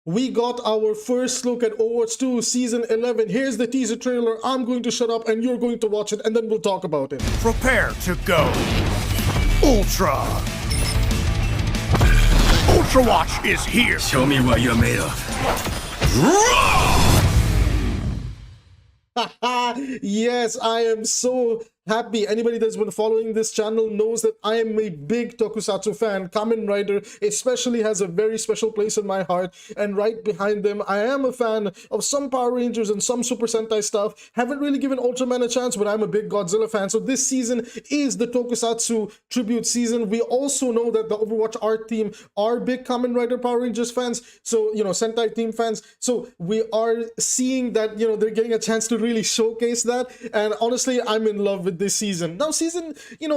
We got our first look at Overwatch 2 Season 11. Here's the teaser trailer. I'm going to shut up and you're going to watch it and then we'll talk about it. Prepare to go. Ultra. Ultrawatch is here. Show me what you're made of. Yes, I am so happy. Anybody that's been following this channel knows that I am a big tokusatsu fan. Kamen Rider especially has a very special place in my heart, and right behind them I am a fan of some Power Rangers and some Super Sentai stuff. Haven't really given Ultraman a chance, but I'm a big Godzilla fan. So this season is the tokusatsu tribute season. We also know that the Overwatch art team are big Kamen Rider Power Rangers fans, so Sentai team fans. So we are seeing that they're getting a chance to really showcase that, and honestly I'm in love with this season. Now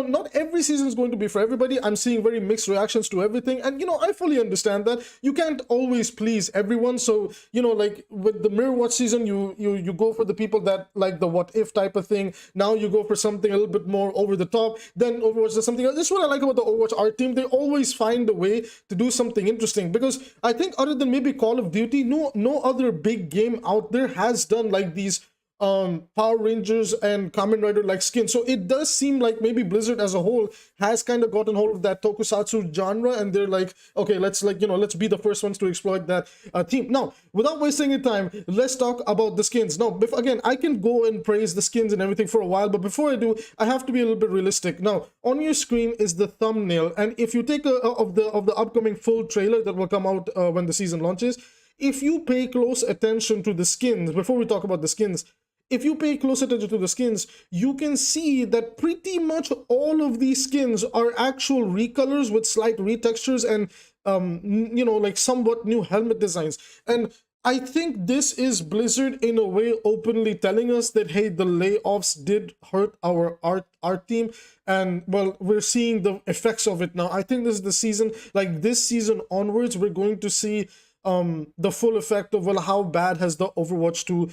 not every season is going to be for everybody. I'm seeing very mixed reactions to everything, and I fully understand that you can't always please everyone. So like with the Mirror Watch season, you go for the people that like the what if type of thing. Now you go for something a little bit more over the top. Then Overwatch does something else. This is what I like about the Overwatch art team. They always find a way to do something interesting, because I think other than maybe Call of Duty, no other big game out there has done like these Power Rangers and Kamen Rider like skins. So it does seem like maybe Blizzard as a whole has kind of gotten hold of that tokusatsu genre, and they're like, okay, let's let's be the first ones to exploit that theme. Now, without wasting any time, let's talk about the skins. Now, again, I can go and praise the skins and everything for a while, but before I do, I have to be a little bit realistic. Now, on your screen is the thumbnail, and if you take of the upcoming full trailer that will come out when the season launches, if you pay close attention to the skins, before we talk about the skins, if you pay close attention to the skins, you can see that pretty much all of these skins are actual recolors with slight retextures and, like somewhat new helmet designs. And I think this is Blizzard in a way openly telling us that, hey, the layoffs did hurt our art team, and well, we're seeing the effects of it now. I think this is the season, like this season onwards, we're going to see the full effect of, well, how bad has the Overwatch 2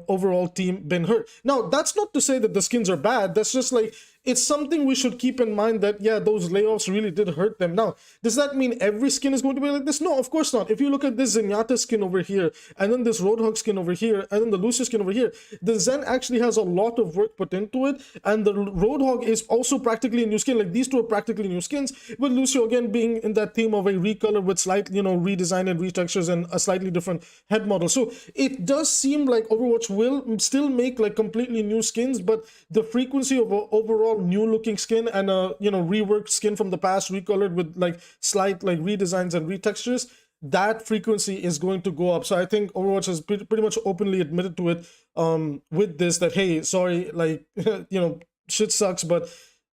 overall team been hurt. Now, that's not to say that the skins are bad. That's just like, it's something we should keep in mind that, yeah, those layoffs really did hurt them. Now, does that mean every skin is going to be like this? No, of course not. If you look at this Zenyatta skin over here, and then this Roadhog skin over here, and then the Lucio skin over here, the Zen actually has a lot of work put into it, and the Roadhog is also practically a new skin. Like, these two are practically new skins, with Lucio again being in that theme of a recolor with slight, redesign and retextures and a slightly different head model. So it does seem like Overwatch will still make like completely new skins, but the frequency of overall new looking skin and a reworked skin from the past recolored with like slight like redesigns and retextures, that frequency is going to go up. So I think Overwatch has pretty much openly admitted to it with this, that hey, sorry, like shit sucks, but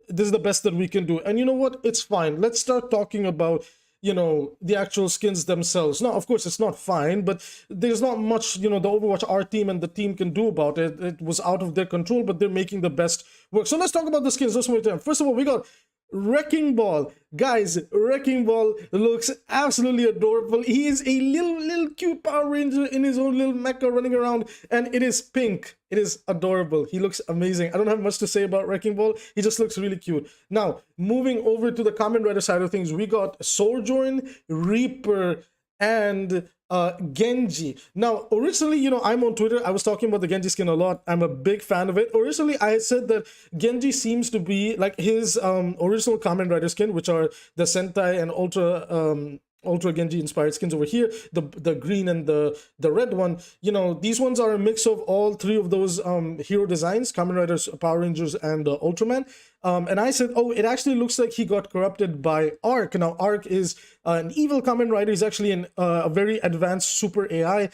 this is the best that we can do. And you know what, it's fine. Let's start talking about the actual skins themselves. Now, of course, it's not fine, but there's not much, the Overwatch art team and the team can do about it. It was out of their control, but they're making the best work. So let's talk about the skins. Let's wait time. First of all, we got Wrecking Ball. Guys, Wrecking Ball looks absolutely adorable. He is a little cute Power Ranger in his own little mecha running around, and it is pink. It is adorable. He looks amazing. I don't have much to say about Wrecking Ball. He just looks really cute. Now, moving over to the Kamen Rider side of things, we got Sojourn, Reaper, and Genji. Now, originally, I'm on Twitter. I was talking about the Genji skin a lot. I'm a big fan of it. Originally, I had said that Genji seems to be like his original Kamen Rider skin, which are the Sentai and Ultra Genji inspired skins over here, the green and the red one. These ones are a mix of all three of those hero designs, Kamen Riders, Power Rangers, and Ultraman. And I said, oh, it actually looks like he got corrupted by Arc. Now, Arc is an evil Kamen Rider. He's actually a very advanced super AI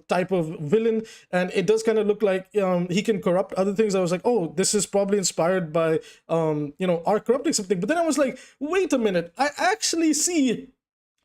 type of villain. And it does kind of look like he can corrupt other things. I was like, oh, this is probably inspired by, Arc corrupting something. But then I was like, wait a minute. I actually see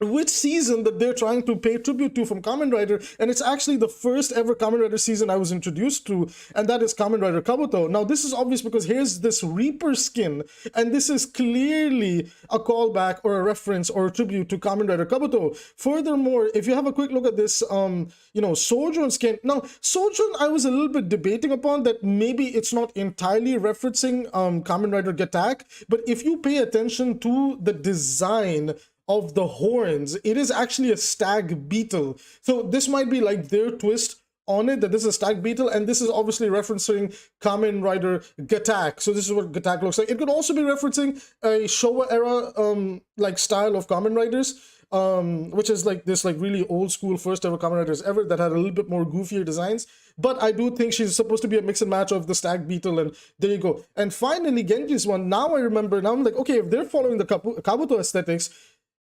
which season that they're trying to pay tribute to from Kamen Rider, and it's actually the first ever Kamen Rider season I was introduced to, and that is Kamen Rider Kabuto. Now, this is obvious because here's this Reaper skin, and this is clearly a callback or a reference or a tribute to Kamen Rider Kabuto. Furthermore, if you have a quick look at this, Sojourn skin. Now, Sojourn, I was a little bit debating upon that maybe it's not entirely referencing Kamen Rider Attack, but if you pay attention to the design of the horns, it is actually a stag beetle. So this might be like their twist on it, that this is a stag beetle, and this is obviously referencing Kamen Rider 𝐒𝐿. So this is what 𝐒𝐿 looks like. It could also be referencing a Showa era like style of Kamen Riders, which is like this like really old school first ever Kamen Riders ever that had a little bit more goofier designs. But I do think she's supposed to be a mix and match of the stag beetle, and there you go. And finally, Genji's one. Now I remember. Now I'm like, okay, if they're following the Kabuto aesthetics,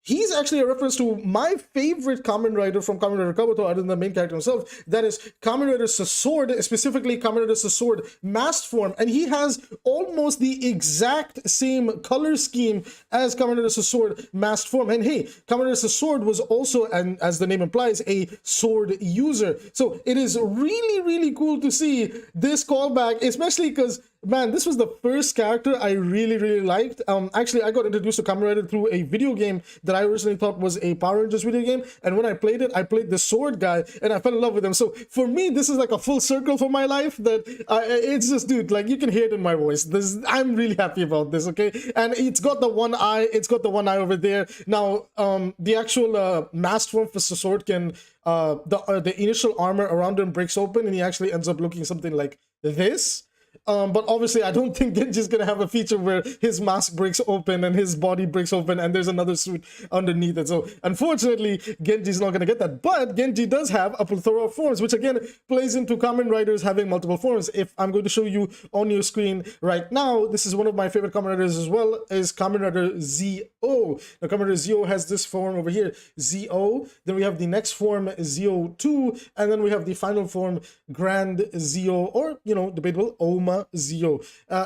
he's actually a reference to my favorite Kamen Rider from Kamen Rider Kabuto, other than the main character himself. That is Kamen Rider 𝐒𝐒, specifically Kamen Rider 𝐒𝐒 masked form. And he has almost the exact same color scheme as Kamen Rider 𝐒𝐒 masked form. And hey, Kamen Rider 𝐒𝐒 was also, and as the name implies, a sword user. So it is really, really cool to see this callback, especially because, man, this was the first character I really, really liked. Actually, I got introduced to Kamen Rider through a video game that I originally thought was a Power Rangers video game. And when I played it, I played the sword guy and I fell in love with him. So for me, this is like a full circle for my life that it's just, dude, like you can hear it in my voice. I'm really happy about this, okay? And it's got the one eye. It's got the one eye over there. Now, the actual masked form for 𝐒𝐒 can, the initial armor around him breaks open and he actually ends up looking something like this. But obviously, I don't think Genji's gonna have a feature where his mask breaks open and his body breaks open and there's another suit underneath it. So unfortunately, Genji's not gonna get that. But Genji does have a plethora of forms, which again plays into Kamen Riders having multiple forms. If I'm going to show you on your screen right now, this is one of my favorite Kamen Riders as well, is Kamen Rider 𝐒𝐿. Now, Kamen Rider 𝐒𝐿 has this form over here, 𝐒𝐿. Then we have the next form, 𝐒𝐿2, and then we have the final form, Grand 𝐒𝐿, or, you know, debatable, 𝐓𝐼𝐈𝐓𝐄𝐿.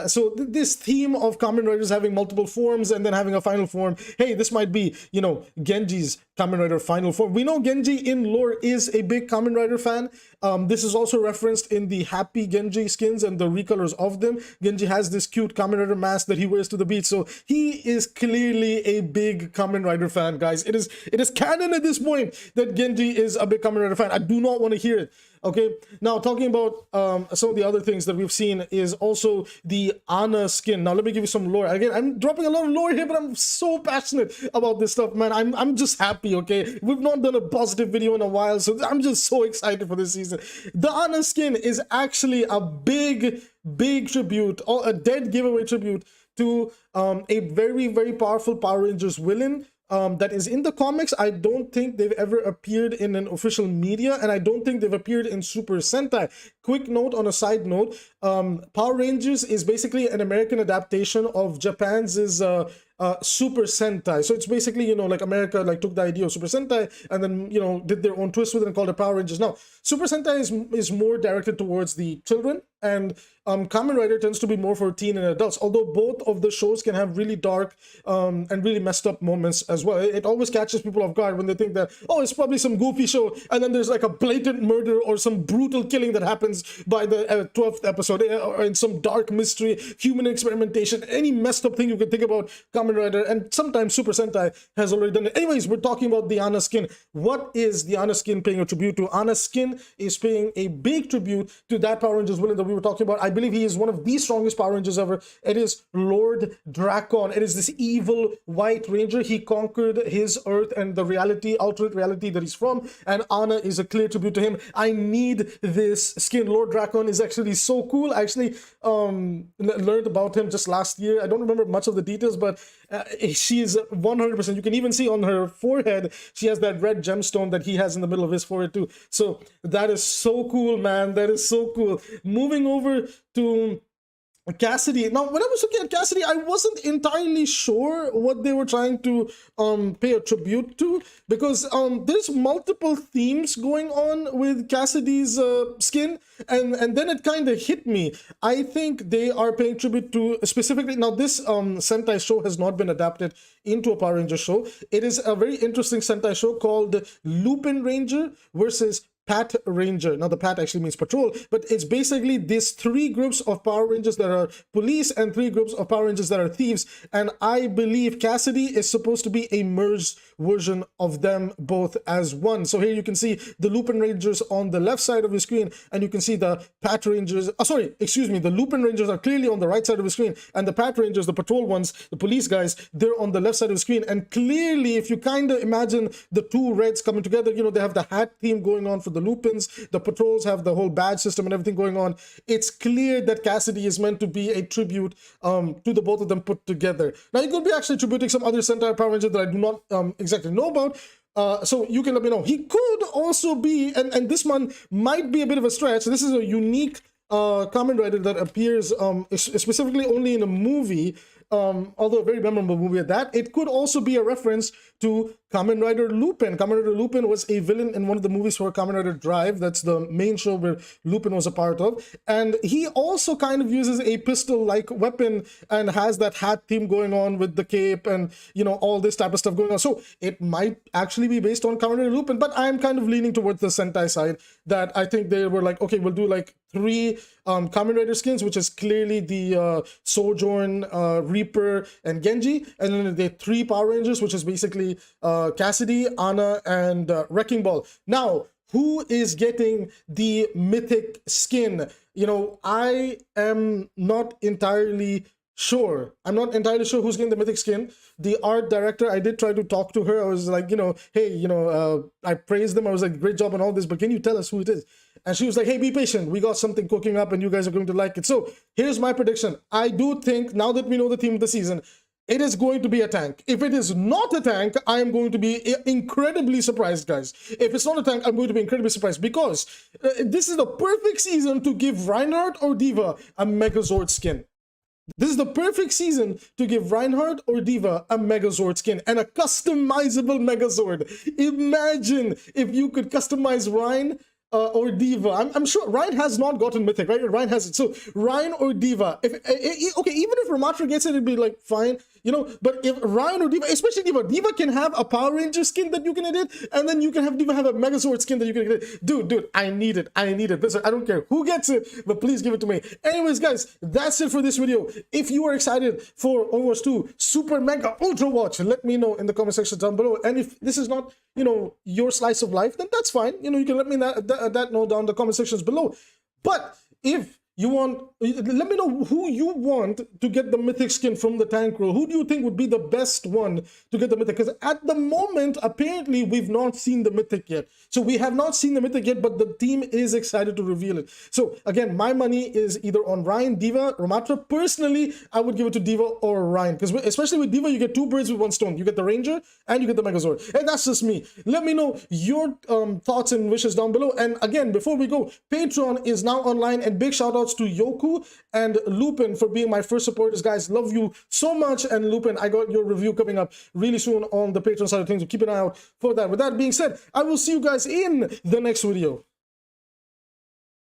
So this theme of Kamen Riders having multiple forms and then having a final form, hey, this might be, you know, Genji's Kamen Rider final form. We know Genji in lore is a big Kamen Rider fan. This is also referenced in the Happy Genji skins and the recolors of them. Genji has this cute Kamen Rider mask that he wears to the beach, so he is clearly a big Kamen Rider fan, guys. It is canon at this point that Genji is a big Kamen Rider fan. I do not want to hear it. Okay, now talking about some of the other things that we've seen is also the Ana skin. Now let me give you some lore. Again, I'm dropping a lot of lore here, but I'm so passionate about this stuff, man. I'm just happy, okay? We've not done a positive video in a while, so I'm just so excited for this season. The Ana skin is actually a big tribute, or a dead giveaway tribute to a very, very powerful Power Rangers villain that is in the comics. I don't think they've ever appeared in an official media, and I don't think they've appeared in Super Sentai. Quick note on a side note, Power Rangers is basically an American adaptation of Japan's Super Sentai. So it's basically, you know, like America like took the idea of Super Sentai and then, you know, did their own twist with it and called it Power Rangers. Now, Super Sentai is more directed towards the children, and Kamen Rider tends to be more for teen and adults, although both of the shows can have really dark and really messed up moments as well. It always catches people off guard when they think that, oh, it's probably some goofy show, and then there's like a blatant murder or some brutal killing that happens by the 12th episode, or in some dark mystery, human experimentation, any messed up thing you can think about. Kamen Rider and sometimes Super Sentai has already done it. Anyways, we're talking about the Ana skin. What is the Ana skin paying a tribute to? Ana skin is paying a big tribute to that Power Rangers villain that we were talking about. I believe he is one of the strongest Power Rangers ever. It is Lord Drakon. It is this evil white ranger. He conquered his Earth and the reality, alternate reality that he's from, and Ana is a clear tribute to him. I need this skin. Lord Drakon is actually so cool. I actually learned about him just last year. I don't remember much of the details, but she is 100%. You can even see on her forehead, she has that red gemstone that he has in the middle of his forehead too. So that is so cool, man. That is so cool. Moving over to Cassidy. Now, when I was looking at Cassidy, I wasn't entirely sure what they were trying to pay a tribute to, because there's multiple themes going on with Cassidy's skin, and then it kind of hit me. I think they are paying tribute to specifically, now this Sentai show has not been adapted into a Power Ranger show. It is a very interesting Sentai show called Lupin Ranger versus Pat Ranger. Now the Pat actually means patrol, but it's basically these 3 groups of Power Rangers that are police and 3 groups of Power Rangers that are thieves. And I believe 𝐓𝐖𝐈 is supposed to be a merged version of them both as one. So here you can see the Lupin Rangers on the left side of your screen, and you can see the Pat Rangers. Oh, sorry, excuse me. The Lupin Rangers are clearly on the right side of the screen, and the Pat Rangers, the patrol ones, the police guys, they're on the left side of the screen. And clearly, if you kind of imagine the 2 reds coming together, you know, they have the hat theme going on for the Lupins, the patrols have the whole badge system and everything going on. It's clear that 𝐓𝐖𝐈 is meant to be a tribute to the both of them put together. Now, you could be actually tributing some other Sentai Power Ranger that I do not exactly know about. So you can let me know. He could also be, and this one might be a bit of a stretch. This is a unique Kamen Rider that appears specifically only in a movie, although a very memorable movie at that. It could also be a reference to Kamen Rider Lupin. Kamen Rider Lupin was a villain in one of the movies for Kamen Rider Drive. That's the main show where Lupin was a part of. And he also kind of uses a pistol-like weapon and has that hat theme going on with the cape and, you know, all this type of stuff going on. So it might actually be based on Kamen Rider Lupin, but I'm kind of leaning towards the Sentai side, that I think they were like, okay, we'll do like 3 Kamen Rider skins, which is clearly the Sojourn, Reaper, and Genji. And then the 3 Power Rangers, which is basically 𝐓𝐖𝐈, Anna, and Wrecking Ball. Now, who is getting the Mythic skin? You know, I am not entirely sure. I'm not entirely sure who's getting the Mythic skin. The art director, I did try to talk to her. I was like, you know, hey, you know, I praised them. I was like, great job on all this, but can you tell us who it is? And she was like, hey, be patient. We got something cooking up and you guys are going to like it. So here's my prediction. I do think, now that we know the theme of the season, it is going to be a tank. If it is not a tank, I am going to be incredibly surprised, guys. If it's not a tank, I'm going to be incredibly surprised, because this is the perfect season to give Reinhardt or D.Va a Megazord skin. This is the perfect season to give Reinhardt or D.Va a Megazord skin and a customizable Megazord. Imagine if you could customize Rein or D.Va. I'm sure Rein has not gotten Mythic, right? Rein has it. So Rein or D.Va. Okay, even if Ramatra gets it, it'd be like fine, you know. But if Rein or D.Va, especially D.Va can have a Power Ranger skin that you can edit, and then you can have D.Va have a Megazord skin that you can edit. Dude, I need it. I need it. Listen, I don't care who gets it, but please give it to me. Anyways, guys, that's it for this video. If you are excited for Overwatch 2 Super Mega Ultra Watch, let me know in the comment section down below. And if this is not, you know, your slice of life, then that's fine. You know, you can let me know that note down in the comment sections below. But if you want, let me know who you want to get the Mythic skin from the tank roll. Who do you think would be the best one to get the Mythic? Because at the moment, apparently, we've not seen the Mythic yet. So we have not seen the Mythic yet, but the team is excited to reveal it. So again, my money is either on Rein, D.Va, Ramatra. Personally, I would give it to D.Va or Rein, because especially with D.Va, you get 2 birds with 1 stone. You get the Ranger and you get the Megazord. And that's just me. Let me know your thoughts and wishes down below. And again, before we go, Patreon is now online, and big shout outs to Yoku and Lupin for being my first supporters, guys. Love you so much. And Lupin, I got your review coming up really soon on the Patreon side of things, so keep an eye out for that. With that being said, I will see you guys in the next video.